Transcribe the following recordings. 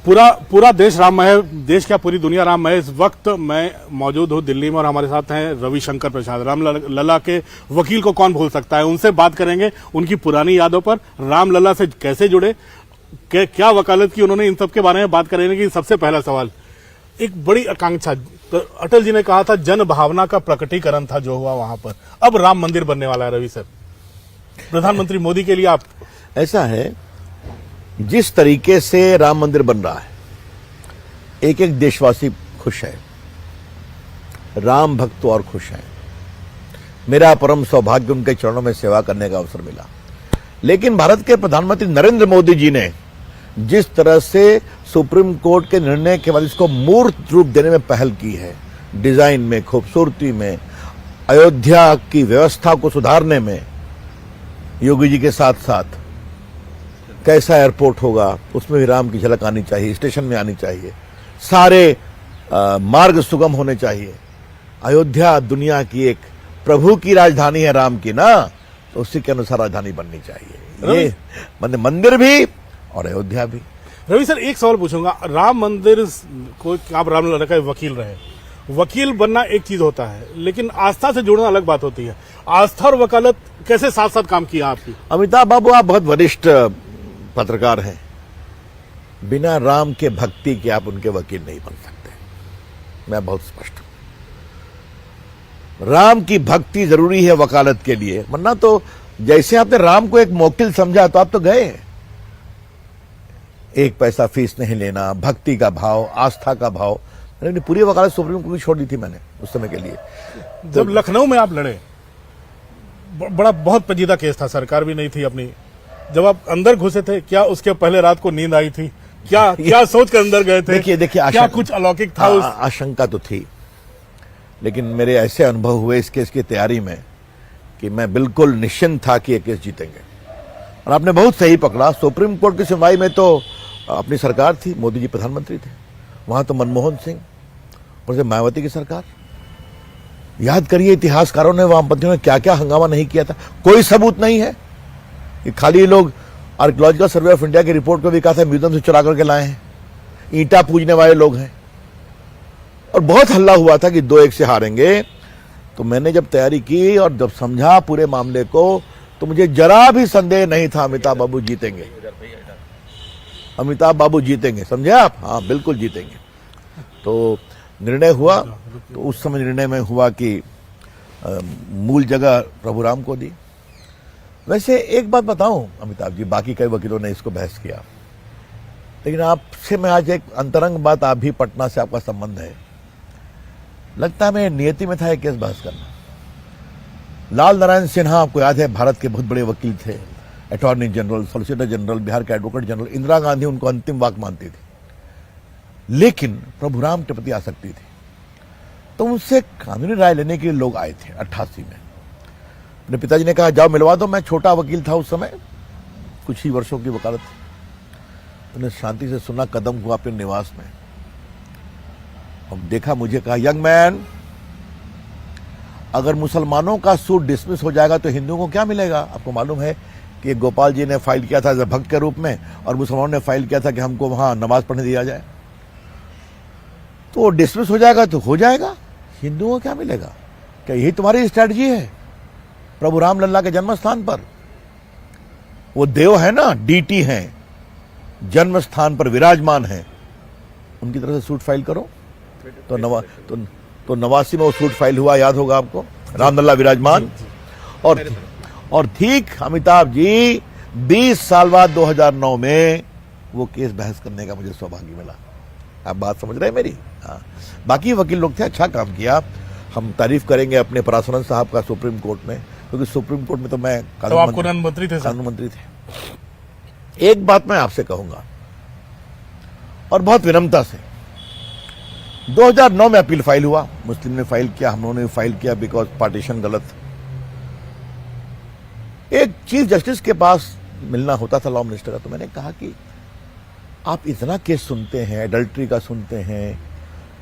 पूरा देश राममय है, देश क्या पूरी दुनिया राममय है। इस वक्त मैं मौजूद हूं दिल्ली में और हमारे साथ हैं रविशंकर प्रसाद। रामलला के वकील को कौन भूल सकता है। उनसे बात करेंगे उनकी पुरानी यादों पर, रामलला से कैसे जुड़े, क्या वकालत की उन्होंने, इन सब के बारे में बात करेंगे। कि सबसे पहला सवाल, एक बड़ी आकांक्षा, तो अटल जी ने कहा था जन भावना का प्रकटीकरण था जो हुआ वहां पर, अब राम मंदिर बनने वाला है। रवि सर, प्रधानमंत्री मोदी के लिए आप, ऐसा है, जिस तरीके से राम मंदिर बन रहा है, एक एक देशवासी खुश है, राम भक्त तो और खुश हैं। मेरा परम सौभाग्य उनके चरणों में सेवा करने का अवसर मिला। लेकिन भारत के प्रधानमंत्री नरेंद्र मोदी जी ने जिस तरह से सुप्रीम कोर्ट के निर्णय के बाद इसको मूर्त रूप देने में पहल की है, डिजाइन में, खूबसूरती में, अयोध्या की व्यवस्था को सुधारने में, योगी जी के साथ साथ कैसा एयरपोर्ट होगा उसमें भी राम की झलक आनी चाहिए, स्टेशन में आनी चाहिए, सारे मार्ग सुगम होने चाहिए। अयोध्या दुनिया की एक प्रभु की राजधानी है राम की ना, तो उसी के अनुसार राजधानी बननी चाहिए। ये मंदिर भी और अयोध्या भी। रवि सर, एक सवाल पूछूंगा। राम मंदिर को, आप रामलला का वकील रहे, वकील बनना एक चीज होता है, लेकिन आस्था से जुड़ना अलग बात होती है। आस्था और वकालत कैसे साथ साथ काम किया आपकी? अमिताभ बाबू, आप बहुत वरिष्ठ पत्रकार हैं, बिना राम के भक्ति के आप उनके वकील नहीं बन सकते। मैं बहुत स्पष्ट हूं, राम की भक्ति जरूरी है वकालत के लिए, वरना तो जैसे आपने राम को एक मोकिल समझा तो आप तो गए। एक पैसा फीस नहीं लेना, भक्ति का भाव, आस्था का भाव, मैंने पूरी वकालत सुप्रीम कोर्ट की छोड़ दी थी मैंने उस समय के लिए। जब लखनऊ में आप लड़े, बड़ा बहुत पेचीदा केस था, सरकार भी नहीं थी अपनी, जब आप अंदर घुसे थे, क्या उसके पहले रात को नींद आई थी? क्या सोच कर अंदर गए थे? देखिए क्या कुछ अलौकिक था? आशंका तो थी, लेकिन मेरे ऐसे अनुभव हुए इस केस की तैयारी में कि मैं बिल्कुल निश्चिंत था कि ये केस जीतेंगे। और आपने बहुत सही पकड़ा, सुप्रीम कोर्ट की सुनवाई में तो अपनी सरकार थी, मोदी जी प्रधानमंत्री थे, वहां तो मनमोहन सिंह और मायावती की सरकार। याद करिए इतिहासकारों ने, वामपंथियों ने क्या क्या हंगामा नहीं किया था। कोई सबूत नहीं है, खाली लोग आर्कियोलॉजिकल सर्वे ऑफ इंडिया की रिपोर्ट को भी कहा था म्यूजियम से चुरा करके लाए हैं, ईंटा पूजने वाले लोग हैं। और बहुत हल्ला हुआ था कि 2-1 से हारेंगे। तो मैंने जब तैयारी की और जब समझा पूरे मामले को, तो मुझे जरा भी संदेह नहीं था अमिताभ बाबू जीतेंगे, अमिताभ बाबू जीतेंगे। समझे आप? हाँ, बिल्कुल जीतेंगे। तो निर्णय हुआ, तो उस समय निर्णय में हुआ कि मूल जगह प्रभु राम को दी। वैसे एक बात बताऊं अमिताभ जी, बाकी कई वकीलों ने इसको बहस किया, लेकिन आपसे मैं आज एक अंतरंग बात, आप भी पटना से आपका संबंध है, लगता है मेरी नियति में था एक केस बहस करना। लाल नारायण सिन्हा, आपको याद है, भारत के बहुत बड़े वकील थे, attorney general, solicitor general, Bihar के एडवोकेट जनरल। इंदिरा गांधी उनको अंतिम वाक मानती थी, लेकिन प्रभु राम के प्रति आसक्ति थी। तो उनसे कानूनी राय लेने के लिए लोग आए थे 88 में। अपने पिताजी ने कहा जाओ मिलवा दो। मैं छोटा वकील था उस समय, कुछ ही वर्षों की वकालत। उन्हें शांति से सुना, कदम हुआ अपने निवास में, अब देखा मुझे, कहा यंग मैन, अगर मुसलमानों का सूट डिसमिस हो जाएगा तो हिंदुओं को क्या मिलेगा? आपको मालूम है कि गोपाल जी ने फाइल किया था भक्त के रूप में, और मुसलमानों ने फाइल किया था कि हमको वहां नमाज पढ़ने दिया जाए। तो डिसमिस हो जाएगा तो हो जाएगा, हिंदुओं को क्या मिलेगा? क्या यही तुम्हारी स्ट्रैटेजी है? प्रभु रामलला के जन्म स्थान पर वो देव है ना, डीटी हैं, जन्म स्थान पर विराजमान है, उनकी तरफ से सूट फाइल करो। तो 89 में वो सूट फाइल हुआ, याद होगा आपको, रामलला विराजमान। और ठीक अमिताभ जी 20 साल बाद 2009 में वो केस बहस करने का मुझे सौभाग्य मिला। आप बात समझ रहे हैं मेरी? हाँ, बाकी वकील लोग थे, अच्छा काम किया। हम तारीफ करेंगे अपने पराशरन साहब का सुप्रीम कोर्ट में, क्योंकि सुप्रीम कोर्ट में तो मैं कानून मंत्री थे। एक बात मैं आपसे कहूंगा और बहुत विनम्रता से, 2009 में अपील फाइल हुआ, मुस्लिम ने फाइल किया, हम लोगों ने फाइल किया, बिकॉज पार्टीशन गलत। एक चीफ जस्टिस के पास मिलना होता था, लॉ मिनिस्टर का, तो मैंने कहा कि आप इतना केस सुनते हैं, एडल्ट्री का सुनते हैं,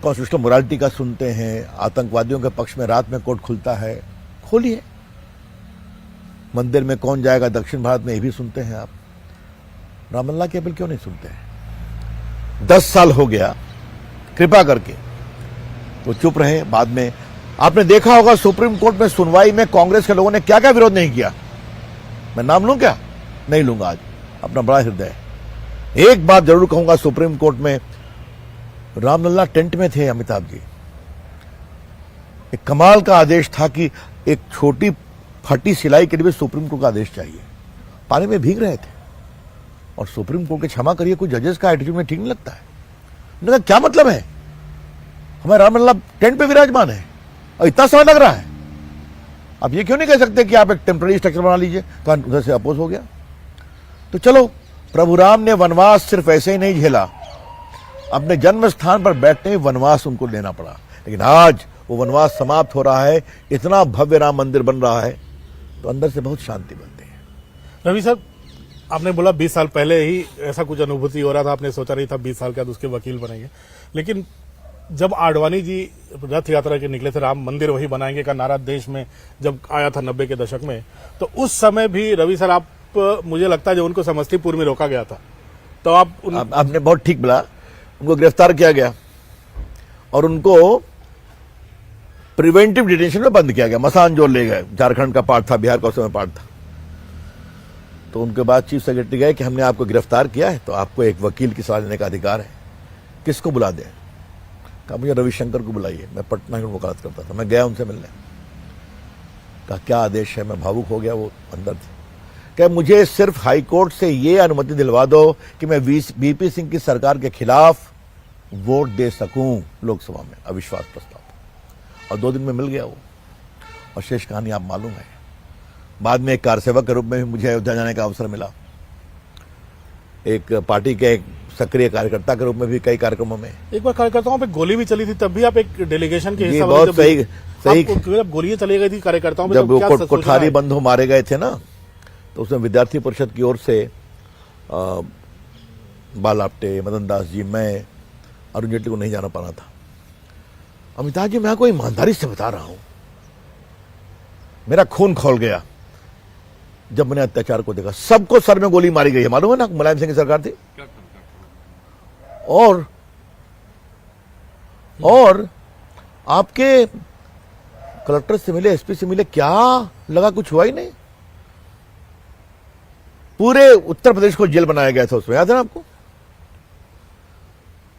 कॉन्स्टिट्यूशनल मोरालिटी का सुनते हैं, आतंकवादियों के पक्ष में रात में कोर्ट खुलता है, खोलिए। मंदिर में कौन जाएगा दक्षिण भारत में, ये भी सुनते हैं आप, रामलला की अपील क्यों नहीं सुनते हैं? 10 साल हो गया, कृपा करके तो चुप रहे। बाद में आपने देखा होगा सुप्रीम कोर्ट में सुनवाई में कांग्रेस के लोगों ने क्या क्या विरोध नहीं किया। मैं नाम लूं क्या? नहीं लूंगा, आज अपना बड़ा हृदय है। एक बात जरूर कहूंगा, सुप्रीम कोर्ट में रामलला टेंट में थे अमिताभ जी। एक कमाल का आदेश था कि एक छोटी फटी सिलाई के लिए सुप्रीम कोर्ट का आदेश चाहिए। पानी में भीग रहे थे और सुप्रीम कोर्ट के, क्षमा करिए, कुछ जजेस का एटीट्यूड में ठीक नहीं लगता है। उन्होंने कहा क्या मतलब है, हमारे रामलला टेंट पे विराजमान है और इतना समय लग रहा है, आप ये क्यों नहीं कह सकते कि आप एक टेम्पररी स्ट्रक्चर बना लीजिए? तो उधर से अपोज हो गया। तो चलो, प्रभु राम ने वनवास सिर्फ ऐसे ही नहीं झेला, अपने जन्म स्थान पर बैठते ही वनवास उनको लेना पड़ा। लेकिन आज वो वनवास समाप्त हो रहा है, इतना भव्य राम मंदिर बन रहा है, तो अंदर से बहुत शांति बनती है। रवि साहब, आपने बोला 20 साल पहले ही ऐसा कुछ अनुभूति हो रहा था, आपने सोचा नहीं था 20 साल के बाद उसके वकील बनेंगे। लेकिन जब आडवाणी जी रथ यात्रा के निकले थे, राम मंदिर वही बनाएंगे का नारा देश में जब आया था 90 के दशक में, तो उस समय भी रवि सर, आप, मुझे लगता है जो उनको समस्तीपुर में रोका गया था, तो आपने बहुत ठीक बोला, उनको गिरफ्तार किया गया और उनको प्रिवेंटिव डिटेंशन में बंद किया गया। मसान जोड़ ले गए, झारखंड का पार्ट था, बिहार का उस समय पार्ट था। तो उनके बाद चीफ सेक्रेटरी गए कि हमने आपको गिरफ्तार किया है, तो आपको एक वकील की सलाह लेने का अधिकार है, किसको बुला दें? कहा मुझे रविशंकर को बुलाइए, मैं पटना में वकालत करता था। मैं गया उनसे मिलने, कहा क्या आदेश है? मैं भावुक हो गया, वो अंदर थे। क्या मुझे सिर्फ हाई कोर्ट से ये अनुमति दिलवा दो कि मैं बीपी सिंह की सरकार के खिलाफ वोट दे सकूं लोकसभा में, अविश्वास प्रस्ताव। और 2 दिन में मिल गया वो, और शेष कहानी आप मालूम है। बाद में एक कारसेवक के रूप में भी मुझे अयोध्या जाने का अवसर मिला, एक पार्टी के एक सक्रिय कार्यकर्ता के रूप में भी कई कार्यक्रमों में। एक बार कार्यकर्ताओं पे गोली भी चली थी, तब भी आप एक डेलीगेशन के हिस्सा बहुत सही गोलियां चली गई थी कार्यकर्ताओं में, जब वो कोठारी बंधु मारे गए थे ना, तो उसमें विद्यार्थी परिषद की ओर से बाल आप्टे, मदन दास जी, मैं, अरुण जेटली को नहीं जाना पाना था। अमिताभ जी, मैं आपको ईमानदारी से बता रहा हूं, मेरा खून खौल गया जब मैंने अत्याचार को देखा। सबको सर में गोली मारी गई है, मालूम है ना, मुलायम सिंह की सरकार थी। और आपके कलेक्टर से मिले, एसपी से मिले, क्या लगा कुछ हुआ ही नहीं। पूरे उत्तर प्रदेश को जेल बनाया गया था उसमें, याद है ना आपको?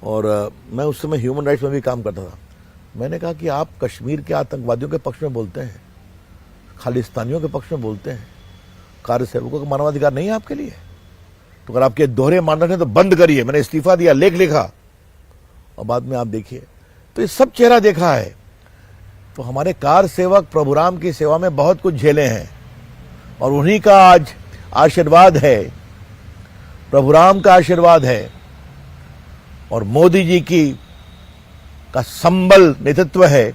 और मैं उस समय ह्यूमन राइट्स में भी काम करता था। मैंने कहा कि आप कश्मीर के आतंकवादियों के पक्ष में बोलते हैं, खालिस्तानियों के पक्ष में बोलते हैं, कार्यसेवकों का मानवाधिकार नहीं है आपके लिए? तो अगर आपके दोहरे मानदंड है तो बंद करिए। मैंने इस्तीफा दिया, लेख लिखा, और बाद में आप देखिए तो ये सब चेहरा देखा है। तो हमारे कार सेवक प्रभु राम की सेवा में बहुत कुछ झेले हैं, और उन्हीं का आज आशीर्वाद है, प्रभु राम का आशीर्वाद है, और मोदी जी की का संबल नेतृत्व है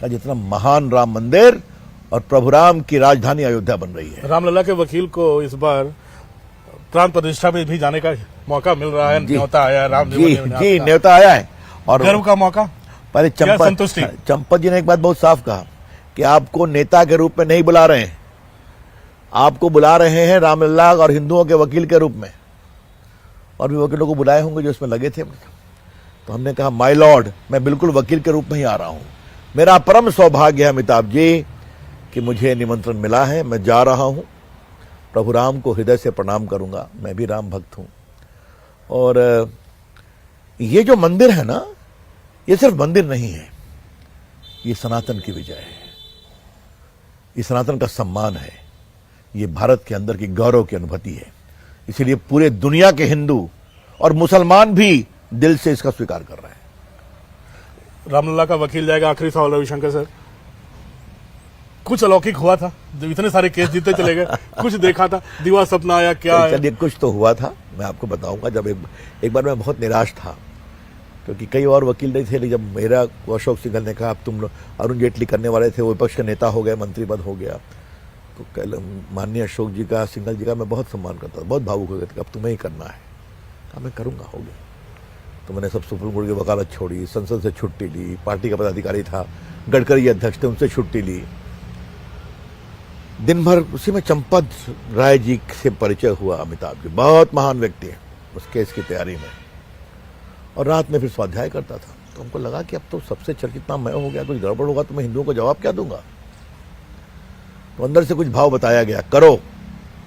का जितना महान राम मंदिर और प्रभु राम की राजधानी अयोध्या बन रही है। रामलला के वकील को इस बार प्राण प्रतिष्ठा में भी जाने का मौका मिल रहा है, न्योता आया है, राम जी न्योता आया है, और गर्व का मौका। पहले चंपत जी ने एक बात बहुत साफ कहा कि आपको नेता के रूप में नहीं बुला रहे हैं, आपको बुला रहे हैं रामलला और हिंदुओं के वकील के रूप में। और भी वकीलों को बुलाए होंगे जो इसमें लगे थे। तो हमने कहा माय लॉर्ड, मैं बिल्कुल वकील के रूप में ही आ रहा हूं। मेरा परम सौभाग्य है अमिताभ जी कि मुझे निमंत्रण मिला है, मैं जा रहा हूं। प्रभु राम को हृदय से प्रणाम करूंगा, मैं भी राम भक्त हूं। और ये जो मंदिर है ना, ये सिर्फ मंदिर नहीं है, ये सनातन की विजय है, ये सनातन का सम्मान है, ये भारत के अंदर की गौरव की अनुभूति है। इसीलिए पूरे दुनिया के हिंदू और मुसलमान भी दिल से इसका स्वीकार कर रहे हैं। रामलला का वकील जाएगा। आखिरी सवाल रविशंकर सर, कुछ अलौकिक हुआ था जब इतने सारे केस जीते चले गए? कुछ देखा था, दिवा सपना आया क्या? चलिए, कुछ तो हुआ था, मैं आपको बताऊंगा। जब एक बार मैं बहुत निराश था, क्योंकि कई और वकील नहीं थे। जब मेरा अशोक सिंघल ने कहा अब तुम अरुण जेटली करने वाले थे, वो विपक्ष के नेता हो गए, मंत्री पद हो गया, तो कल माननीय अशोक जी का, सिंघल जी का मैं बहुत सम्मान करता था, बहुत भावुक हो गया था, अब तुम्हें ही करना है। कहा मैं करूंगा, हो गया। तो मैंने सब सुप्रीम कोर्ट की वकालत छोड़ी, संसद से छुट्टी ली, पार्टी का पदाधिकारी था, गडकरी अध्यक्ष थे, उनसे छुट्टी ली। दिन भर उसी में चंपत राय जी से परिचय हुआ। अमिताभ जी बहुत महान व्यक्ति है, उस केस की तैयारी में। और रात में फिर स्वाध्याय करता था। तो हमको लगा कि अब तो सबसे चर्चित नाम मैं हो गया, कुछ गड़बड़ होगा तो मैं हिंदुओं को जवाब क्या दूंगा। तो अंदर से कुछ भाव बताया गया, करो।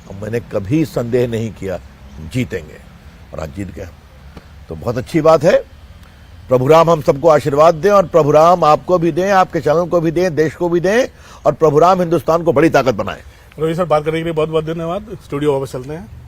अब मैंने कभी संदेह नहीं किया जीतेंगे, और आज जीत गया। तो बहुत अच्छी बात है। प्रभु राम हम सबको आशीर्वाद दें, और प्रभु राम आपको भी दें, आपके चैनल को भी दें, देश को भी दें, और प्रभु राम हिंदुस्तान को बड़ी ताकत बनाएं। रवि सर, बात करने के लिए बहुत बहुत धन्यवाद। स्टूडियो वापस चलते हैं।